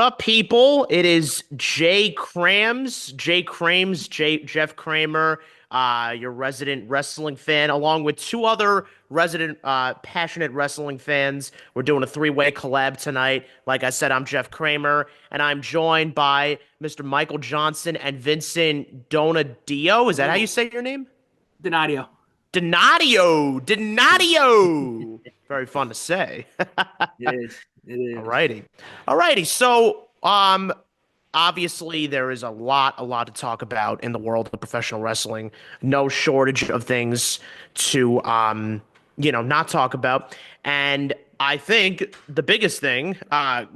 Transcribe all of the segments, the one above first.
up, people? It is Jeff Kramer, your resident wrestling fan, along with two other resident passionate wrestling fans. We're doing a three-way collab tonight. Like I said, I'm Jeff Kramer, and I'm joined by Mr. Michael Johnson and Vincent Donadio. Is that how you Oh, say your name? Donadio. Donadio. Very fun to say. It is. It is. Alrighty. Alrighty. So, obviously there is a lot to talk about in the world of professional wrestling. No shortage of things to not talk about. And I think the biggest thing,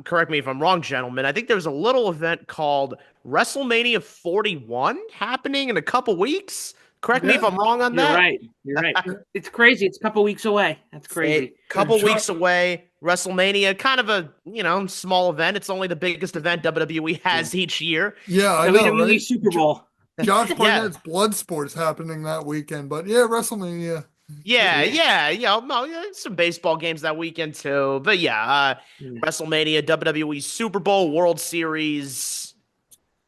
correct me if I'm wrong, gentlemen, I think there's a little event called WrestleMania 41 happening in a couple weeks. Correct me if Yeah, I'm wrong on You're that. right. You're right. It's crazy. It's a couple weeks away. That's A crazy. and couple Chuck, weeks away, WrestleMania, kind of a, small event. It's only the biggest event WWE has each year. yeah, I know, WWE right? Super Bowl. Josh Yeah. Barnett's blood sports happening that weekend, but yeah, WrestleMania. Yeah, Yeah. yeah, yeah. No, yeah, some baseball games that weekend too. But yeah, Yeah. WrestleMania, WWE Super Bowl, World Series.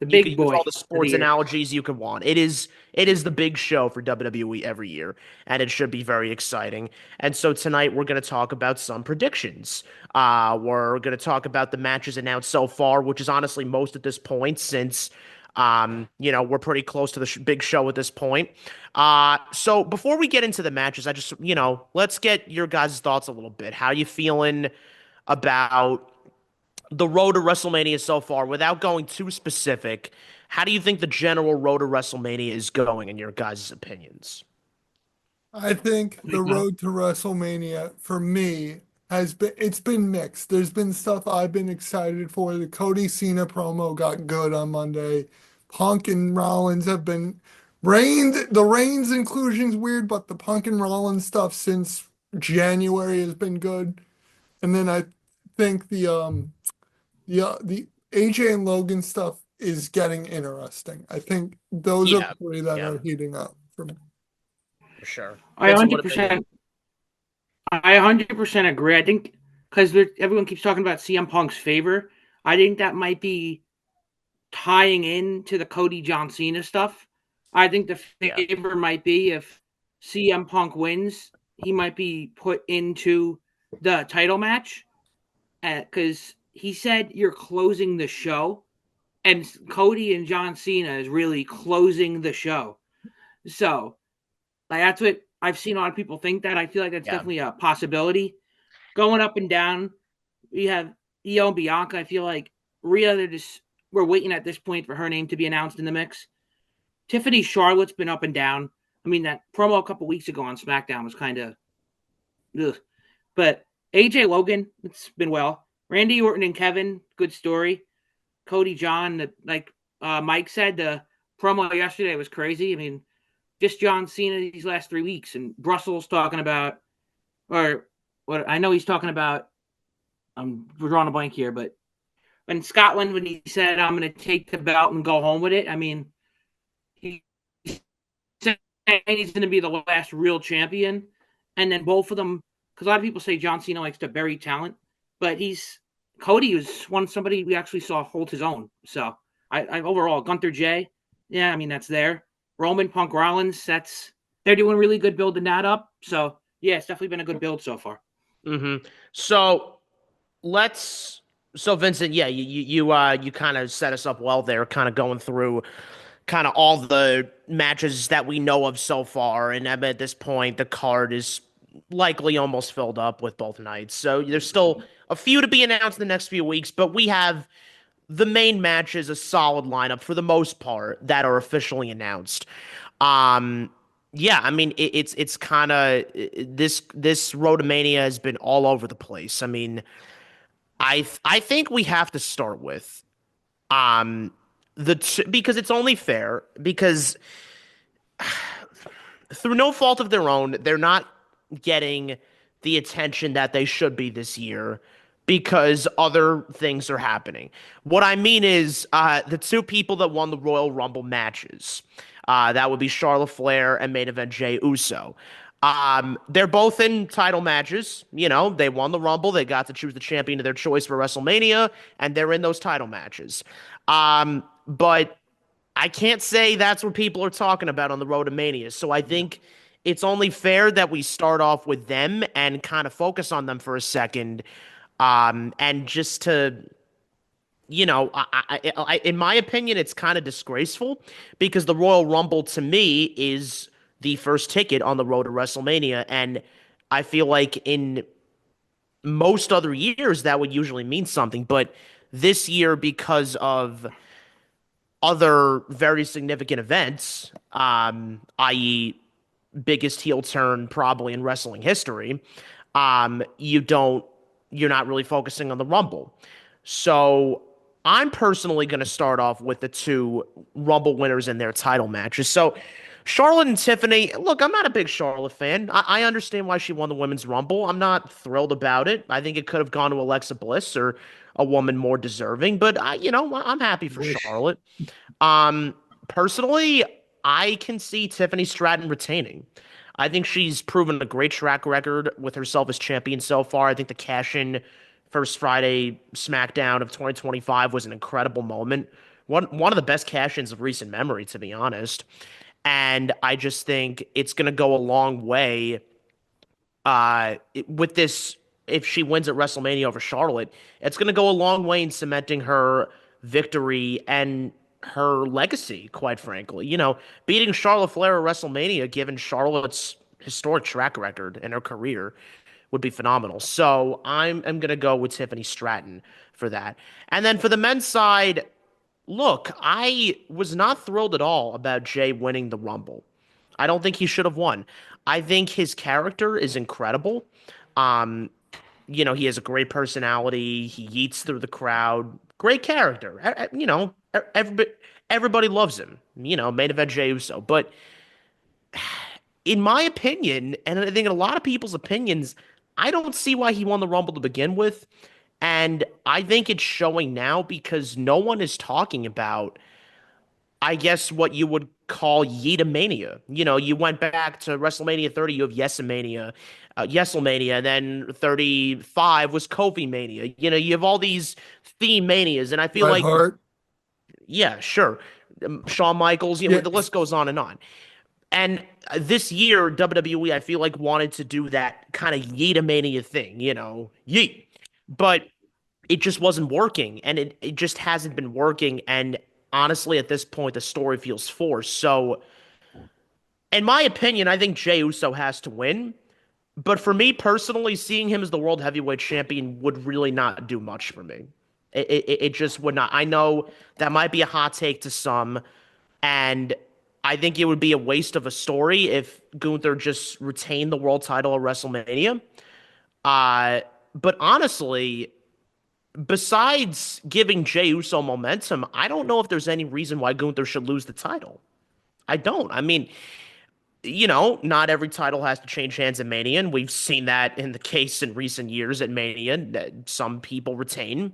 The You can big use all boy the of the sports year. analogies you could want. It is the big show for WWE every year, and it should be very exciting. And so tonight we're going to talk about some predictions. We're going to talk about the matches announced so far, which is honestly most at this point, since we're pretty close to the big show at this point. So before we get into the matches, I just let's get your guys' thoughts a little bit. How you feeling about the road to WrestleMania so far, without going too specific? How do you think the general road to WrestleMania is going, in your guys' opinions? I think the road to WrestleMania for me it's been mixed. There's been stuff I've been excited for. The Cody Cena promo got good on Monday. Punk and Rollins have been the Reigns inclusion's weird, but the Punk and Rollins stuff since January has been good. And then I think the AJ and Logan stuff is getting interesting. I think those are Yeah, the three that yeah, are heating up for me. for sure. I Vincent, what about you? 100%. I 100% agree. I think because everyone keeps talking about CM Punk's favor. I think that might be tying into the Cody John Cena stuff. I think the Yeah, favor might be if CM Punk wins, he might be put into the title match because he said you're closing the show, and Cody and John Cena is really closing the show. So like that's what I've seen a lot of people think that. I feel like that's yeah, definitely a possibility. Going up and down, we have Io and Bianca. I feel like Rhea, we're waiting at this point for her name to be announced in the mix. Tiffany Charlotte's been up and down. I mean, that promo a couple weeks ago on SmackDown was kind of, ugh. But AJ Logan, it's been well. Randy Orton and Kevin, good story. Cody John, Mike said, the promo yesterday was crazy. I mean, just John Cena these last 3 weeks, and Brussels talking about, or what I know he's talking about. We're drawing a blank here, but in Scotland when he said, "I'm going to take the belt and go home with it," I mean, he's saying he's going to be the last real champion, and then both of them, because a lot of people say John Cena likes to bury talent, but Cody was somebody we actually saw hold his own. So I overall Gunther J, yeah, I mean that's there. Roman Punk Rollins, they're doing really good building that up. So yeah, it's definitely been a good build so far. mm-hmm. So let's so Vincent, yeah, you kind of set us up well there, kind of going through kind of all the matches that we know of so far. And I mean, at this point, the card is likely almost filled up with both nights. So there's still a few to be announced in the next few weeks, but we have the main matches, a solid lineup for the most part, that are officially announced. Um, yeah, I mean, it's kind of this Roadmania has been all over the place. I mean, I think we have to start with um because it's only fair, because through no fault of their own, they're not getting the attention that they should be this year because other things are happening. What I mean is, the two people that won the Royal Rumble matches, that would be Charlotte Flair and main event Jey Uso. They're both in title matches. You know, they won the Rumble. They got to choose the champion of their choice for WrestleMania, and they're in those title matches. But I can't say that's what people are talking about on the road to Mania. So I think it's only fair that we start off with them and kind of focus on them for a second. And just to, in my opinion, it's kind of disgraceful because the Royal Rumble to me is the first ticket on the road to WrestleMania. And I feel like in most other years that would usually mean something. But this year, because of other very significant events, i.e., biggest heel turn probably in wrestling history, you're not really focusing on the Rumble. So I'm personally going to start off with the two Rumble winners in their title matches. So Charlotte and Tiffany, look, I'm not a big Charlotte fan. I understand why she won the Women's Rumble. I'm not thrilled about it. I think it could have gone to Alexa Bliss or a woman more deserving, but I'm happy for Wish. Charlotte. Um, Personally, I can see Tiffany Stratton retaining. I think she's proven a great track record with herself as champion so far. I think the cash in first Friday SmackDown of 2025 was an incredible moment. One of the best cash ins of recent memory, to be honest. And I just think it's going to go a long way with this. If she wins at WrestleMania over Charlotte, it's going to go a long way in cementing her victory and her legacy, quite frankly. Beating Charlotte Flair at WrestleMania, given Charlotte's historic track record in her career, would be phenomenal. So I'm going to go with Tiffany Stratton for that. And then for the men's side, look, I was not thrilled at all about Jay winning the Rumble. I don't think he should have won. I think his character is incredible. Um, he has a great personality. He yeets through the crowd. Great character. Everybody loves him. Main event Jey Uso. But in my opinion, and I think in a lot of people's opinions, I don't see why he won the Rumble to begin with. And I think it's showing now because no one is talking about, I guess, what you would call Yeetamania. You went back to WrestleMania 30, you have Yeselmania, and then 35 was Kofi Mania. You have all these theme manias, and I feel Bret like, Hart. yeah, sure. Shawn Michaels, Yeah. the list goes on and on. And this year, WWE, I feel like wanted to do that kind of Yeetamania thing, yeet. But it just wasn't working, and it just hasn't been working. And honestly, at this point, the story feels forced. So, in my opinion, I think Jey Uso has to win. But for me personally, seeing him as the world heavyweight champion would really not do much for me. It just would not. I know that might be a hot take to some, and I think it would be a waste of a story if Gunther just retained the world title at WrestleMania. But honestly, besides giving Jey Uso momentum, I don't know if there's any reason why Gunther should lose the title. I don't. I mean, not every title has to change hands at Mania, and we've seen that in the case in recent years at Mania, that some people retain.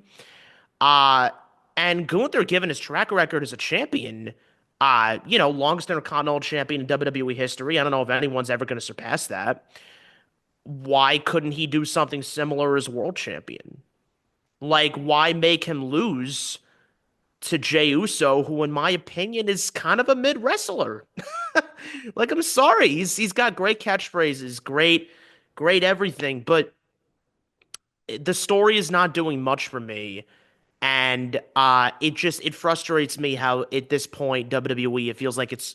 Uh, and Gunther, given his track record as a champion, longest intercontinental champion in WWE history, I don't know if anyone's ever going to surpass that. Why couldn't he do something similar as world champion? Like, why make him lose to Jey Uso, who, in my opinion, is kind of a mid wrestler? Like, I'm sorry, he's got great catchphrases, great everything, but the story is not doing much for me, and it frustrates me how at this point WWE, it feels like it's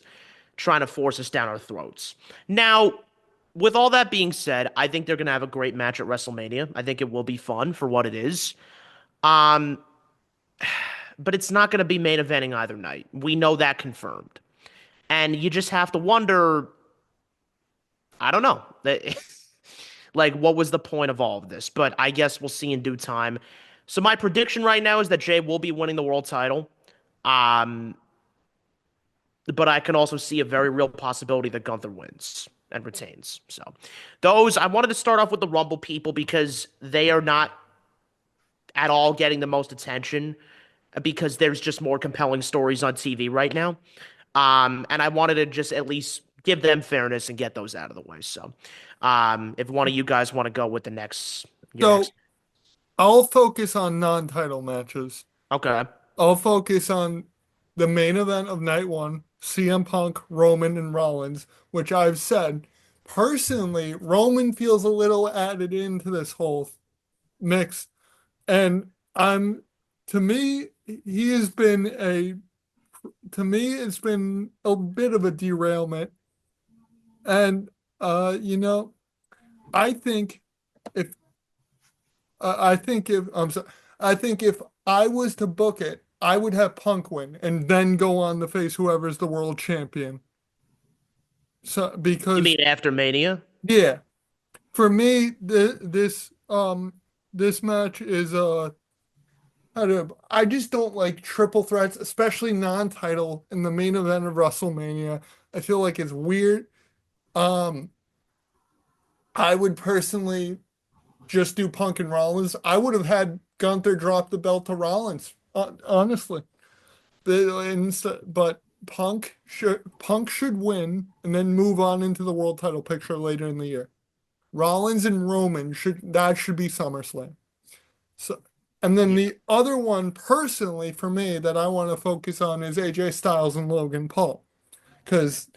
trying to force us down our throats. Now, with all that being said, I think they're gonna have a great match at WrestleMania. I think it will be fun for what it is. Um, but it's not going to be main eventing either night. We know that confirmed. And you just have to wonder, I don't know. Like, what was the point of all of this? But I guess we'll see in due time. So my prediction right now is that Jay will be winning the world title. Um, but I can also see a very real possibility that Gunther wins and retains. So those, I wanted to start off with the Rumble people because they are not at all getting the most attention because there's just more compelling stories on TV right now. And I wanted to just at least give them fairness and get those out of the way. So, if one of you guys want to go with your So next, I'll focus on non-title matches. okay, I'll focus on the main event of night one, CM Punk, Roman, and Rollins, which I've said personally, Roman feels a little added into this whole mix. And I'm, to me, he has been to me, it's been a bit of a derailment. And, you know, I think if, I think if, I'm sorry, I think if I was to book it, I would have Punk win and then go on to face whoever's the world champion. So, you because, mean after Mania? yeah, for me, this match is, I just don't like triple threats, especially non-title in the main event of WrestleMania. I feel like it's weird. Um, I would personally just do Punk and Rollins. I would have had Gunther drop the belt to Rollins, honestly. But Punk should win and then move on into the world title picture later in the year. Rollins and Roman should be SummerSlam. So, and then Yeah. the other one personally for me that I want to focus on is AJ Styles and Logan Paul. Because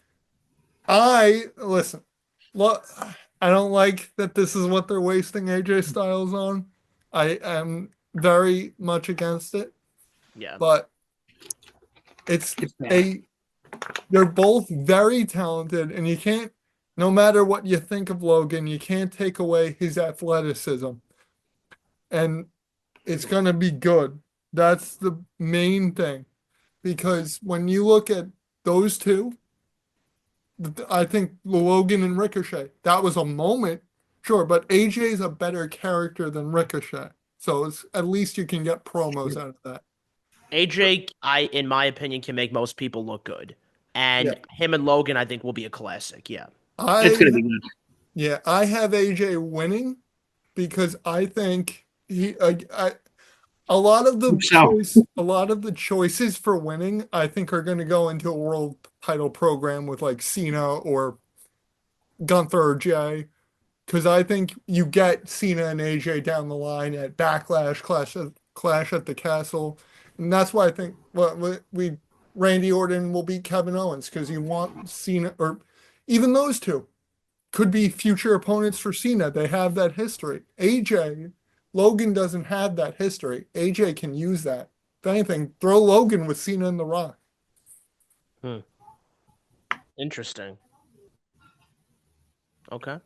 listen, look, I don't like that this is what they're wasting AJ Styles on. I am very much against it, Yeah. but it's It's bad. they're both very talented, and you can't, no matter what you think of Logan, you can't take away his athleticism. And it's going to be good. That's the main thing. Because when you look at those two, I think Logan and Ricochet, that was a moment, sure, but AJ is a better character than Ricochet. So at least you can get promos out of that. AJ, in my opinion, can make most people look good, Yeah. and him and Logan, I think, will be a classic. Yeah. It's gonna I be good. yeah, I have AJ winning because I think So a lot of the choices for winning, I think are going to go into a world title program with like Cena or Gunther or Jay. Because I think you get Cena and AJ down the line at Backlash, Clash at the Castle, and that's why I think we Randy Orton will beat Kevin Owens because you want Cena or even those two could be future opponents for Cena. They have that history. AJ Logan doesn't have that history. AJ can use that. If anything, throw Logan with Cena and The Rock. Hmm. Interesting. Okay.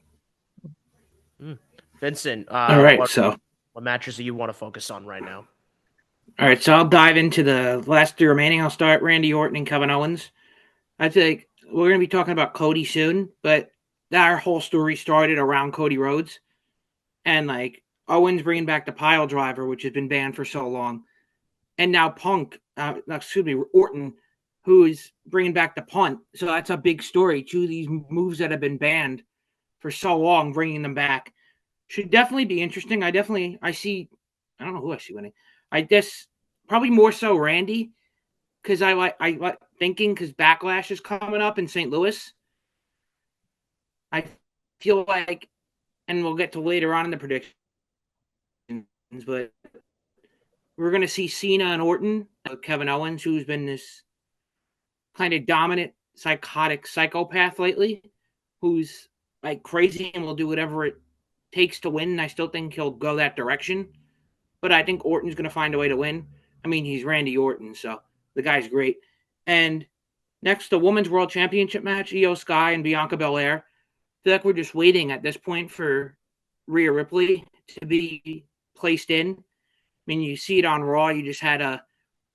Hmm. Vincent, all right, so what matches do you want to focus on right now? all right, so I'll dive into the last three remaining. I'll start Randy Orton and Kevin Owens. I think we're gonna be talking about Cody soon, but our whole story started around Cody Rhodes and like Owens bringing back the pile driver, which has been banned for so long, and now Orton, who is bringing back the punt. So that's a big story. Two of these moves that have been banned for so long, bringing them back should definitely be interesting. I see. I don't know who I see winning. I guess probably more so Randy because I like thinking because Backlash is coming up in St. Louis. I feel like, and we'll get to later on in the predictions, but we're going to see Cena and Orton, Kevin Owens, who's been this kind of dominant, psychotic psychopath lately, who's like crazy and will do whatever it takes to win. And I still think he'll go that direction, but I think Orton's going to find a way to win. I mean, he's Randy Orton, so the guy's great. And next, the Women's World Championship match, Io Sky and Bianca Belair. I feel like we're just waiting at this point for Rhea Ripley to be placed in. I mean, you see it on Raw. You just had a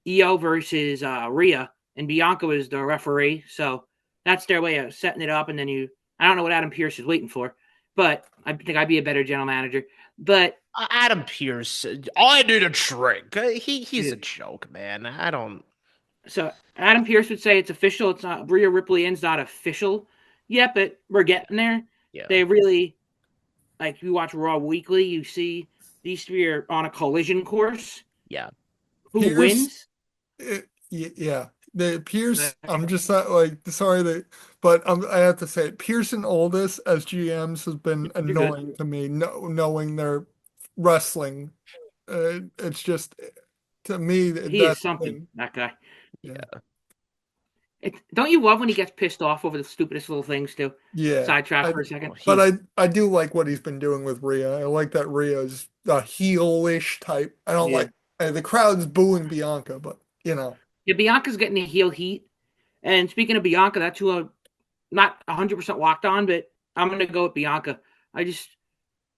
Io versus Rhea, and Bianca was the referee. So that's their way of setting it up. And then I don't know what Adam Pearce is waiting for, but I think I'd be a better general manager. But Adam Pearce, I need a drink. He's a joke, man. I don't. So Adam Pearce would say it's official. It's not Rhea Ripley Inn's not official yet, but we're getting there. Yeah. They really like you watch Raw Weekly, you see these three are on a collision course. Yeah. Who wins? Yeah. the Pierce, I'm just not like sorry that, but I have to say it. Pierce and Oldest as GMs has been You're good. annoying to me. No, knowing their wrestling, it's just to me He is that's the something, thing. that guy. Yeah, Don't you love when he gets pissed off over the stupidest little things too? yeah. Sidetrack I, for a second. Oh, but he's I do like what he's been doing with Rhea. I like that Rhea's a heel-ish type. I don't Yeah. like the crowd's booing Bianca, but you know, Yeah, Bianca's getting the heel heat. And speaking of Bianca, that's who I'm not 100% locked on, but I'm going to go with Bianca.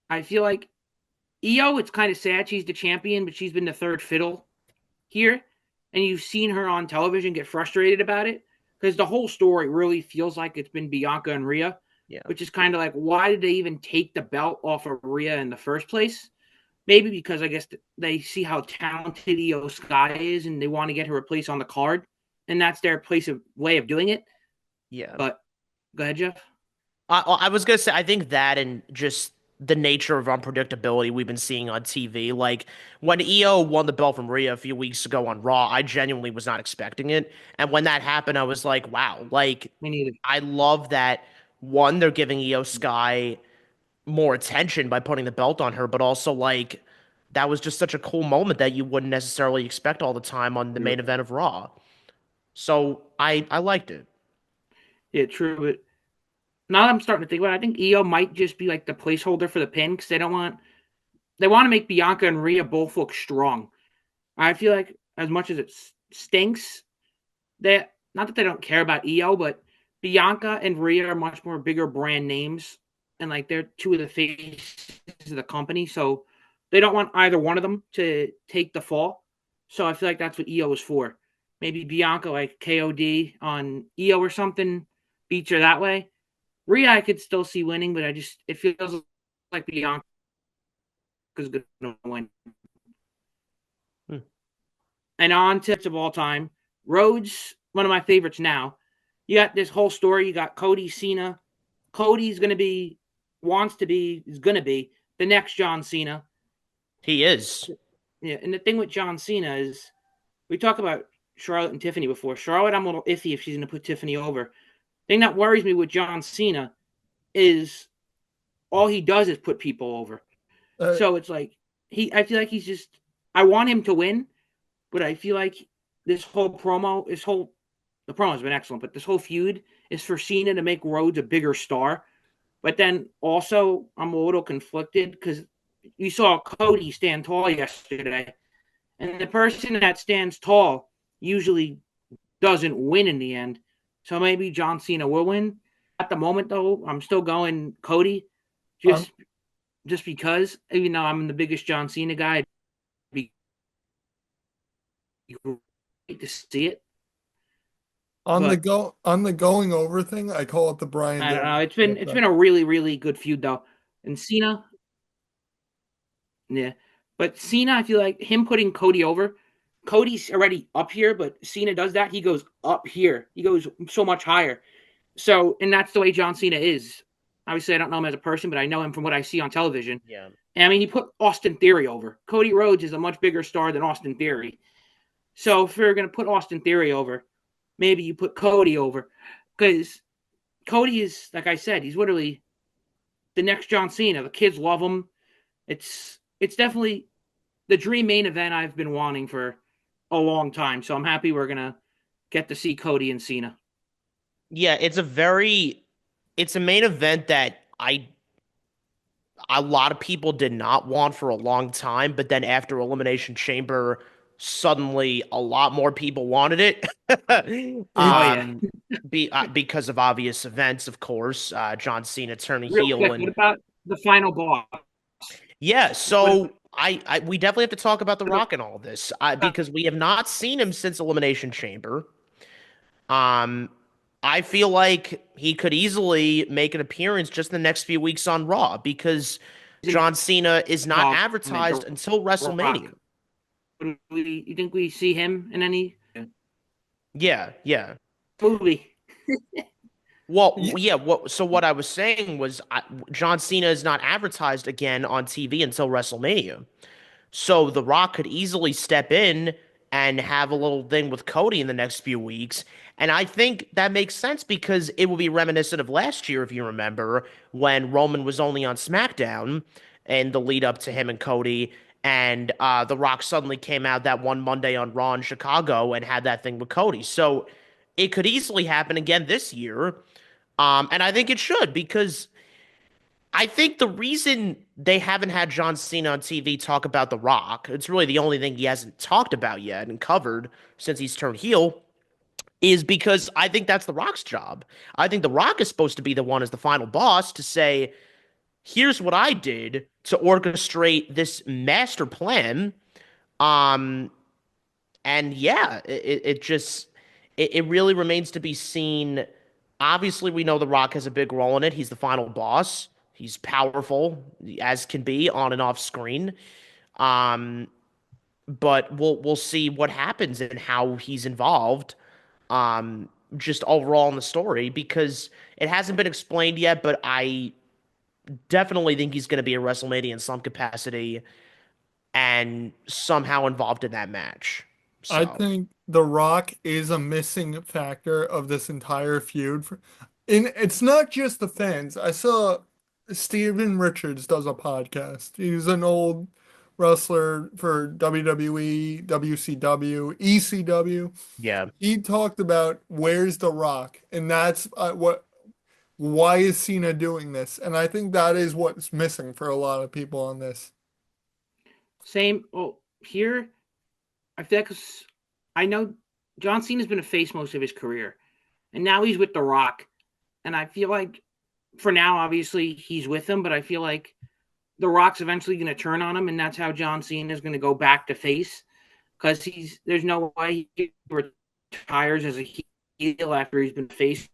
I feel like Io, it's kind of sad she's the champion, but she's been the third fiddle here. And you've seen her on television get frustrated about it because the whole story really feels like it's been Bianca and Rhea, yeah. which is kind of like, why did they even take the belt off of Rhea in the first place? Maybe because I guess they see how talented Io Sky is and they want to get her a place on the card. And that's their way of doing it. Yeah. But go ahead, Jeff. I was gonna say I think that and just the nature of unpredictability we've been seeing on TV. Like when EO won the belt from Rhea a few weeks ago on Raw, I genuinely was not expecting it. And when that happened, I was like, wow, like Me neither. I love that one, they're giving EO Sky more attention by putting the belt on her, but also like that was just such a cool moment that you wouldn't necessarily expect all the time on the Yeah, main event of Raw. So I liked it. yeah, true. But now that I'm starting to think about it, I think EO might just be like the placeholder for the pin because they want to make Bianca and Rhea both look strong. I feel like as much as it stinks, that not that they don't care about EO, but Bianca and Rhea are much more bigger brand names, and like they're two of the faces of the company, so they don't want either one of them to take the fall. So I feel like that's what EO is for. Maybe Bianca like KOD on EO or something beats her that way. Rhea I could still see winning, but it feels like Bianca's going to win. Hmm. And on to of all time, Rhodes, one of my favorites now. You got this whole story. You got Cody Cena. Cody's going to be, is going to be the next John Cena. He is. Yeah, and the thing with John Cena is, we talked about Charlotte and Tiffany before. Charlotte, I'm a little iffy if she's going to put Tiffany over. The thing that worries me with John Cena is all he does is put people over. uh, So it's like I feel like he's just. I want him to win, but I feel like the promo has been excellent, but this whole feud is for Cena to make Rhodes a bigger star. But then also, I'm a little conflicted because you saw Cody stand tall yesterday, and the person that stands tall usually doesn't win in the end. So maybe John Cena will win. At the moment, though, I'm still going Cody, um, just just because, even though I'm the biggest John Cena guy, it'd be great to see it. But on the going over thing, I call it the Brian I don't know. Daniels It's effect. been a really really good feud though, and Cena, yeah. But Cena, I feel like him putting Cody over. Cody's already up here, but Cena does that. He goes up here. He goes so much higher. So, and that's the way John Cena is. Obviously, I don't know him as a person, but I know him from what I see on television. Yeah. And I mean, he put Austin Theory over. Cody Rhodes is a much bigger star than Austin Theory. So if you're going to put Austin Theory over, maybe you put Cody over. Because Cody is, like I said, he's literally the next John Cena. The kids love him. It's definitely the dream main event I've been wanting for a long time. So I'm happy we're going to get to see Cody and Cena. Yeah, it's a main event that a lot of people did not want for a long time, but then after Elimination Chamber, suddenly a lot more people wanted it. Oh, yeah. Because of obvious events, of course, John Cena turning Real heel quick, what and about the final boss? yeah, What so we definitely have to talk about The about, Rock and all this, because we have not seen him since Elimination Chamber. Um, I feel like he could easily make an appearance just in the next few weeks on Raw because John Cena is not advertised The until WrestleMania. Rock? You think we see him in any Yeah, yeah. movie? Well, Ye- yeah. So what I was saying was, John Cena is not advertised again on TV until WrestleMania. So The Rock could easily step in and have a little thing with Cody in the next few weeks. And I think that makes sense because it will be reminiscent of last year, if you remember, when Roman was only on SmackDown and the lead up to him and Cody. And The Rock suddenly came out that one Monday on Raw in Chicago and had that thing with Cody. So it could easily happen again this year. And I think it should because I think the reason they haven't had John Cena on TV talk about The Rock, it's really the only thing he hasn't talked about yet and covered since he's turned heel, is because I think that's The Rock's job. I think The Rock is supposed to be the one as the final boss to say, here's what I did to orchestrate this master plan. Um, and yeah, it really remains to be seen. Obviously, we know The Rock has a big role in it. He's the final boss. He's powerful as can be on and off screen. Um, but we'll see what happens and how he's involved. Just overall in the story because it hasn't been explained yet. But I definitely think he's going to be a WrestleMania in some capacity and somehow involved in that match. I So think The Rock is a missing factor of this entire feud. And it's not just the fans. I saw Steven Richards does a podcast. He's an old wrestler for WWE, WCW, ECW. yeah. He talked about where's The Rock, and that's why is Cena doing this? And I think that is what's missing for a lot of people on this. Same. Well, here, I feel like I know John Cena's been a face most of his career, and now he's with The Rock. And I feel like for now, obviously, he's with him, but I feel like The Rock's eventually going to turn on him, and that's how John Cena is going to go back to face because there's no way he retires as a heel after he's been face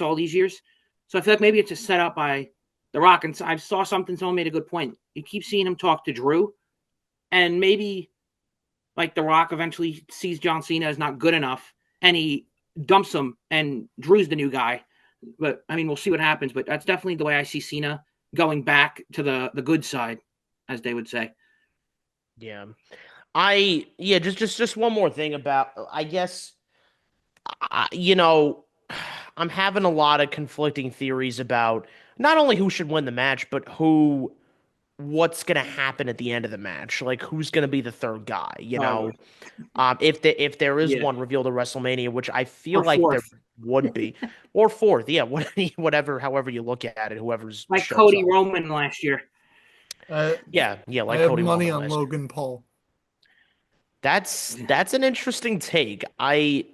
all these years. So I feel like maybe it's a setup by The Rock. And I saw someone made a good point. You keep seeing him talk to Drew, and maybe like The Rock eventually sees John Cena as not good enough, and he dumps him, and Drew's the new guy. But I mean, we'll see what happens. But that's definitely the way I see Cena going back to the good side, as they would say. Yeah. Just one more thing about I guess I'm having a lot of conflicting theories about not only who should win the match, but what's going to happen at the end of the match. Like who's going to be the third guy, you know? If there is one revealed at WrestleMania, which I feel Or like there fourth. would be, or fourth, yeah, whatever, however you look at it, whoever's Like shows Cody up. Roman last year. Yeah, I like have Cody money Roman on last year. Logan Paul. That's an interesting take. I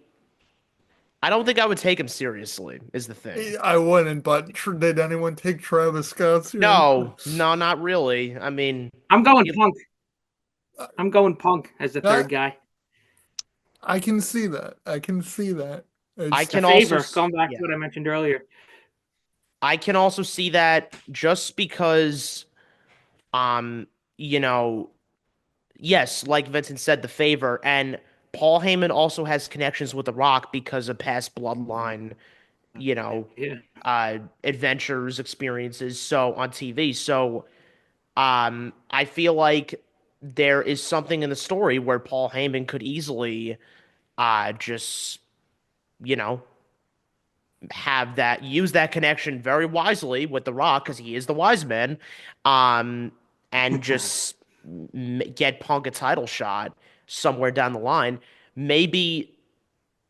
don't think I would take him seriously, is the thing. I wouldn't, but did anyone take Travis Scott seriously? No, not really. I mean, I'm going you- Punk. I'm going Punk as the third guy. I can see that. I can see that. I The can favor, also going back to what I mentioned earlier. I can also see that just because, um, you know, yes, like Vincent said, the favor, and Paul Heyman also has connections with The Rock because of past bloodline, you know, Yeah. adventures, experiences, so on TV. So, I feel like there is something in the story where Paul Heyman could easily, just, you know, use that connection very wisely with The Rock because he is the wise man, um, and just get Punk a title shot somewhere down the line. Maybe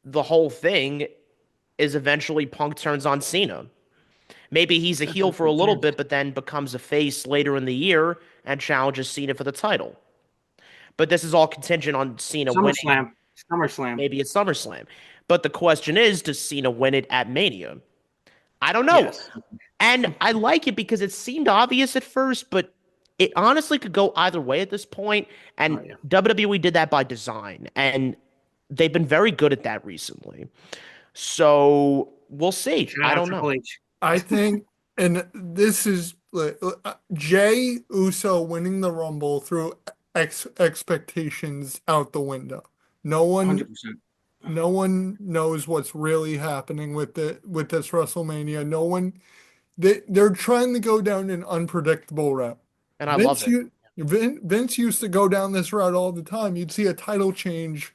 the whole thing is eventually Punk turns on Cena. Maybe he's a heel for a little bit, but then becomes a face later in the year and challenges Cena for the title. But this is all contingent on Cena winning. SummerSlam. Maybe it's SummerSlam. But the question is, does Cena win it at Mania? I don't know. Yes. And I like it because it seemed obvious at first, but it honestly could go either way at this point. And WWE did that by design. And they've been very good at that recently. So we'll see. I don't know. I think, and this is Jay Uso winning the Rumble threw expectations out the window. No one 100%. No one knows what's really happening with this WrestleMania. They're trying to go down an unpredictable route. And I love it. Vince used to go down this route all the time. You'd see a title change.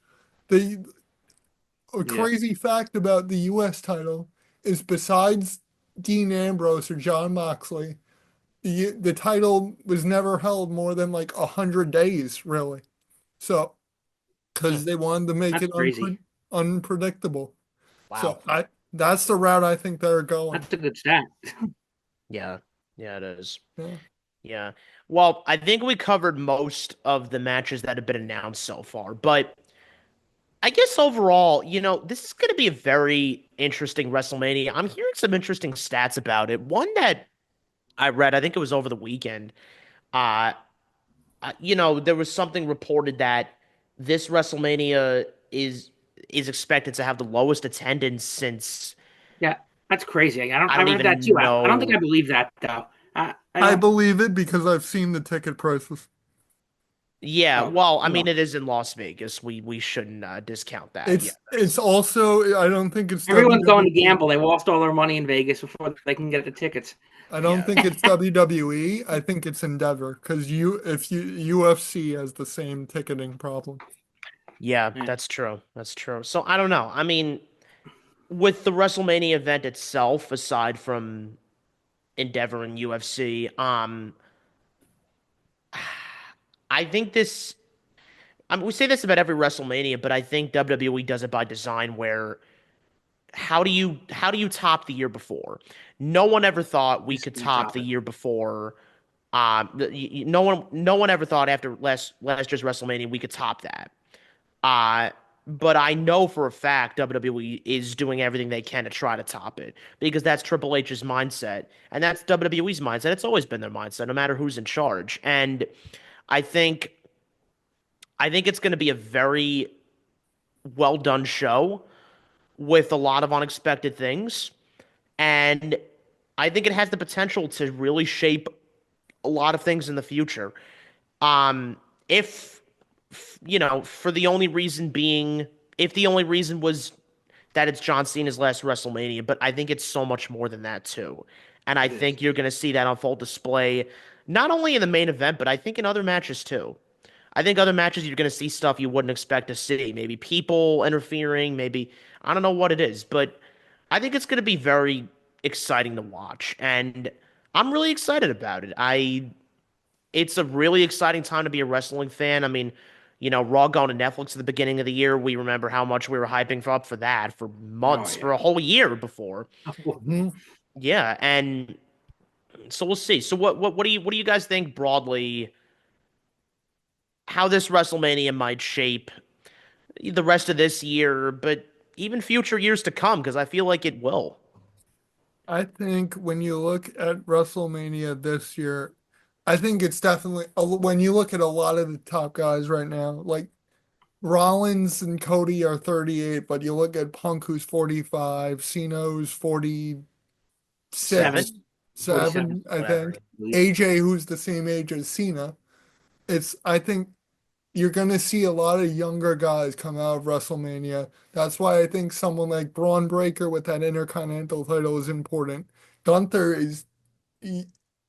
A Yeah. crazy fact about the U.S. title is besides Dean Ambrose or John Moxley, the title was never held more than like 100 days, really. So, Hmm. because they wanted to make That's it crazy. unpredictable. Wow. So that's the route I think they're going. That's a good stat. Yeah. Yeah, it is. Yeah. Yeah. Well, I think we covered most of the matches that have been announced so far, but I guess overall, this is going to be a very interesting WrestleMania. I'm hearing some interesting stats about it. One that I read, I think it was over the weekend. Uh, there was something reported that this WrestleMania is expected to have the lowest attendance since Yeah, that's crazy. I don't. I I don't read that even too. I don't think know. I believe that though. I I don't. believe it because I've seen the ticket prices. Yeah, Oh, well, I mean, well, it is in Las Vegas. We shouldn't discount that. Yeah, It's also I don't think it's everyone's going to WWE. gamble. They lost all their money in Vegas before they can get the tickets. I don't yeah, think it's WWE. I think it's Endeavor because if UFC has the same ticketing problem. yeah. Yeah. That's true. That's true. So I don't know. I mean, with the WrestleMania event itself, aside from Endeavor and UFC, I think this. I mean, we say this about every WrestleMania, but I think WWE does it by design. Where how do you top the year before? No one ever thought we Just could gonna top top the it. year before. No one ever thought after last year's WrestleMania we could top that. Uh, but I know for a fact WWE is doing everything they can to try to top it because that's Triple H's mindset and that's WWE's mindset. It's always been their mindset, no matter who's in charge. And I think I think it's going to be a very well done show with a lot of unexpected things, and I think it has the potential to really shape a lot of things in the future. If for the only reason being, if the only reason was that it's John Cena's last WrestleMania, but I think it's so much more than that too. And I It is. think you're going to see that on full display, not only in the main event, but I think in other matches too. I think other matches you're going to see stuff you wouldn't expect to see. Maybe people interfering, maybe I don't know what it is, but I think it's going to be very exciting to watch, and I'm really excited about it. It's a really exciting time to be a wrestling fan. I mean, Raw going to Netflix at the beginning of the year, we remember how much we were hyping up for that for Oh months, for yeah. a whole year before. Mhm. Yeah, and so we'll see. So what do you guys think broadly how this WrestleMania might shape the rest of this year, but even future years to come, because I feel like it will. I think when you look at WrestleMania this year, I think it's definitely when you look at a lot of the top guys right now, like Rollins and Cody are 38, but you look at Punk who's 45, Ceno's 46, Seven, 47, 7, I Whatever. think. I believe. AJ who's the same age as Cena. I think you're going to see a lot of younger guys come out of WrestleMania. That's why I think someone like Braun Breaker with that Intercontinental title is important. Gunther is he,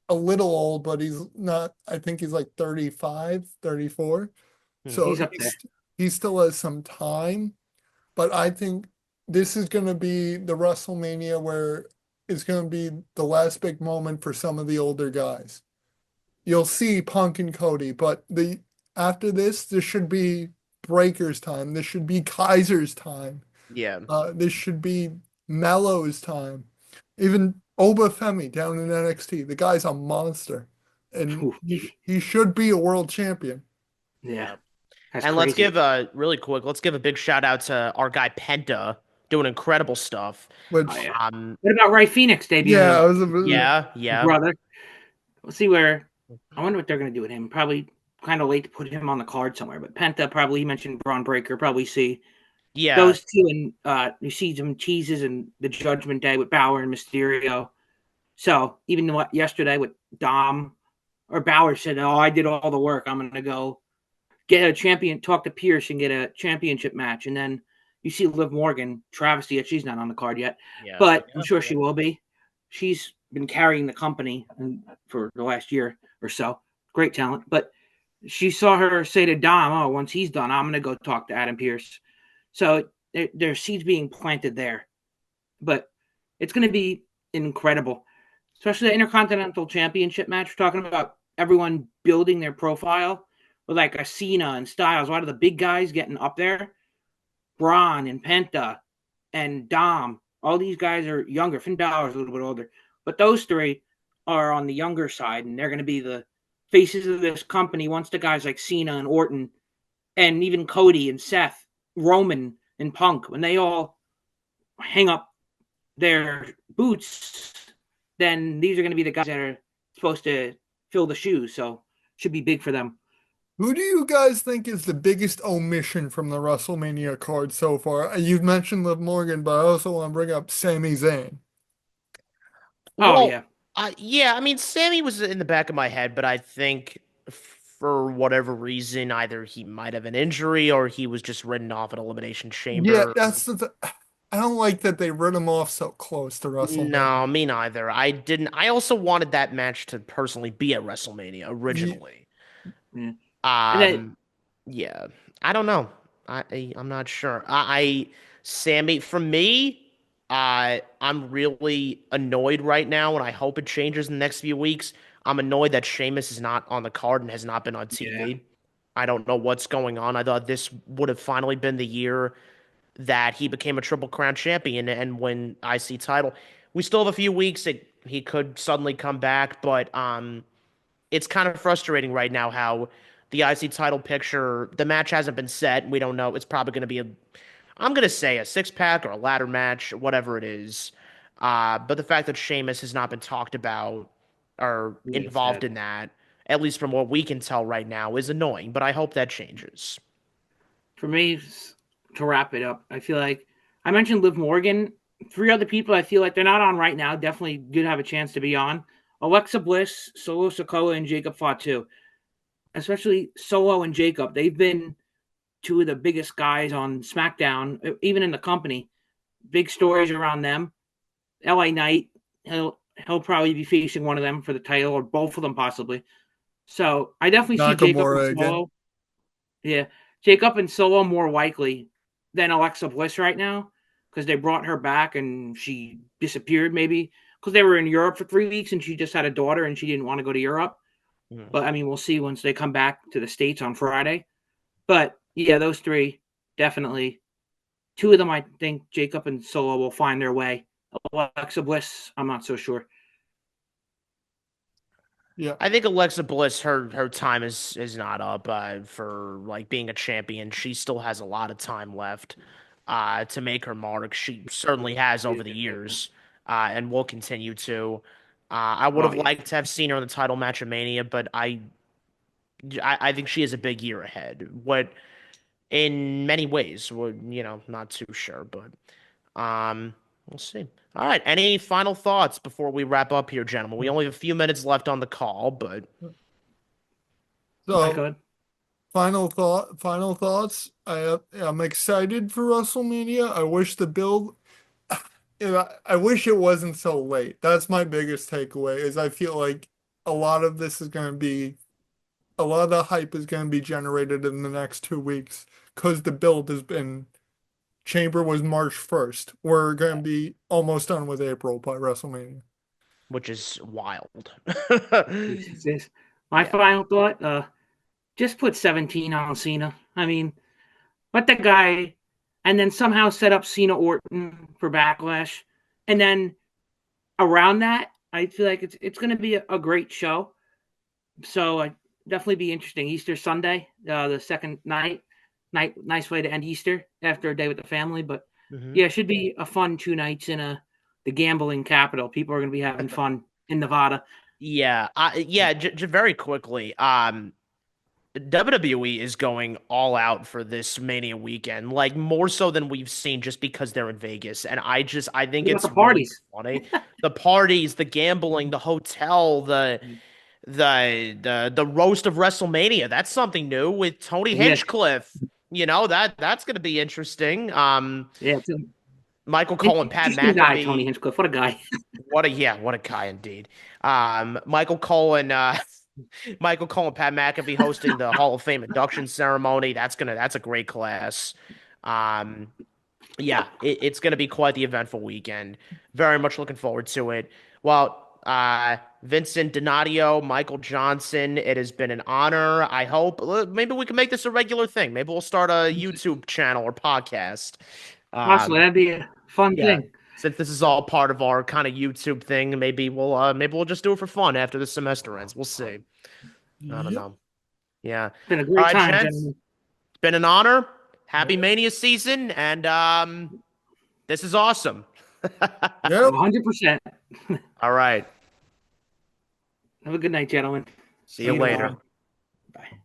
a little old, but he's not, I think he's like 35, 34. Hmm. So He's up there. he still has some time, but I think this is going to be the WrestleMania where it's going to be the last big moment for some of the older guys. You'll see Punk and Cody, but the after this should be Breaker's time. This should be Kaiser's time. Yeah. This should be Mello's time. Even Oba Femi down in NXT. The guy's a monster, and Ooh, he should be a world champion. yeah, Yeah. that's And let's crazy. give a really quick, let's give a big shout out to our guy Penta doing incredible stuff. Oh Which, yeah. Um, What about Ray Phoenix yeah, debuting I was yeah, his yeah, brother? We'll see where. I wonder what they're going to do with him. Probably kind of late to put him on the card somewhere. But Penta probably, you mentioned Braun Breaker. Probably see yeah, those two, and you see some teases in the Judgment Day with Bauer and Mysterio. So even what yesterday with Dom or Bauer said, "Oh, I did all the work. I'm going to go get a champion, talk to Pierce and get a championship match." And then you see Liv Morgan, travesty that she's not on the card yet, yeah, but I'm yeah, sure yeah. she will be. She's been carrying the company for the last year or so. Great talent, but she saw her say to Dom, "Oh, once he's done, I'm gonna go talk to Adam Pearce." So there's seeds being planted there, but it's gonna be incredible, especially the Intercontinental Championship match. We're talking about everyone building their profile with like a Cena and Styles. A lot of the big guys getting up there, Braun and Penta and Dom. All these guys are younger. Finn Balor's a little bit older, but those three are on the younger side, and they're going to be the faces of this company once the guys like Cena and Orton and even Cody and Seth, Roman and Punk, when they all hang up their boots, then these are going to be the guys that are supposed to fill the shoes. So should be big for them. Who do you guys think is the biggest omission from the WrestleMania card so far? You've mentioned Liv Morgan, but I also want to bring up Sami Zayn. Oh Well, yeah, yeah, I mean, Sammy was in the back of my head, but I think for whatever reason, either he might have an injury or he was just written off at Elimination Yeah, Chamber. I don't like that they wrote him off so close to WrestleMania. No, me neither. I didn't. I also wanted that match to personally be at WrestleMania Ye- originally. yeah. And then Um, yeah, I don't know. I'm not sure. Sammy, for me, I'm really annoyed right now, and I hope it changes in the next few weeks. I'm annoyed that Sheamus is not on the card and has not been on yeah, TV. I don't know what's going on. I thought this would have finally been the year that he became a Triple Crown champion and win IC title. We still have a few weeks that he could suddenly come back, but it's kind of frustrating right now how the IC title picture, the match hasn't been set. We don't know. It's probably going to be I'm going to say a six pack or a ladder match, whatever it is. But the fact that Sheamus has not been talked about or yeah, involved sad. in that, at least from what we can tell right now, is annoying. But I hope that changes. For me, to wrap it up, I feel like I mentioned Liv Morgan. Three other people I feel like they're not on right now. Definitely did have a chance to be on. Alexa Bliss, Solo Sokoa, and Jacob Fatu. Especially Solo and Jacob. They've been two of the biggest guys on SmackDown, even in the company. Big stories around them. LA Knight, he'll probably be facing one of them for the title, or both of them possibly. So I definitely see Jacob and Nakamura again. Solo. Yeah, Jacob and Solo more likely than Alexa Bliss right now because they brought her back and she disappeared maybe because they were in Europe for 3 weeks and she just had a daughter and she didn't want to go to Europe. Mhm. But I mean, we'll see once they come back to the States on Friday. But yeah, those three definitely. Two of them, I think Jacob and Solo will find their way. Alexa Bliss, I'm not so sure. Yeah. I think Alexa Bliss, her time is not up for like being a champion. She still has a lot of time left to make her mark. She certainly has over the years, and will continue to. I would Oh have yeah, liked to have seen her in the title match of Mania, but I think she has a big year ahead. What in many ways, would not too sure, but we'll see. All right, any final thoughts before we wrap up here, gentlemen? We only have a few minutes left on the call, but. I So could. final thoughts. I'm excited for WrestleMania. I wish the build I wish it wasn't so late. That's my biggest takeaway is I feel like a lot of this is going to be a lot of the hype is going to be generated in the next 2 weeks because the build has been Chamber was March 1st. We're going to be almost done with April by WrestleMania. Which is wild. My Yeah, final thought: just put 17 on Cena. I mean, let that guy, and then somehow set up Cena Orton for Backlash, and then around that, I feel like it's going to be a great show. So definitely be interesting. Easter Sunday, the second nice way to end Easter after a day with the family. But hmm yeah, it should be a fun 2 nights in the gambling capital. People are going to be having fun in Nevada. yeah, yeah. Very quickly, WWE is going all out for this Mania weekend, like more so than we've seen, just because they're in Vegas, and I think What about it's the really parties? funny. The parties, the gambling, the hotel, the roast of WrestleMania. That's something new with Tony Yeah, Hinchcliffe. That's going to be interesting. yeah. It's an Michael Cole and Pat interesting guy, Tony McAfee. Hinchcliffe. What a guy. What a guy indeed. Michael Cole and Michael Cole and Pat McAfee hosting the Hall of Fame induction ceremony. That's a great class. Um, yeah, it's gonna be quite the eventful weekend. Very much looking forward to it. Well, Vincent Donadio, Michael Johnson, it has been an honor. I hope maybe we can make this a regular thing. Maybe we'll start a YouTube channel or podcast. Possibly, Um, that'd be a fun yeah, thing. since this is all part of our kind of YouTube thing, maybe we'll just do it for fun after the semester ends. We'll see. I don't Yep. know. Yeah. Been a All great right, time, gents. gentlemen. It's been an honor. Happy Yep. Mania season, and this is awesome. Yep. 100%. All right. Have a good night, gentlemen. See you tomorrow. later. Bye.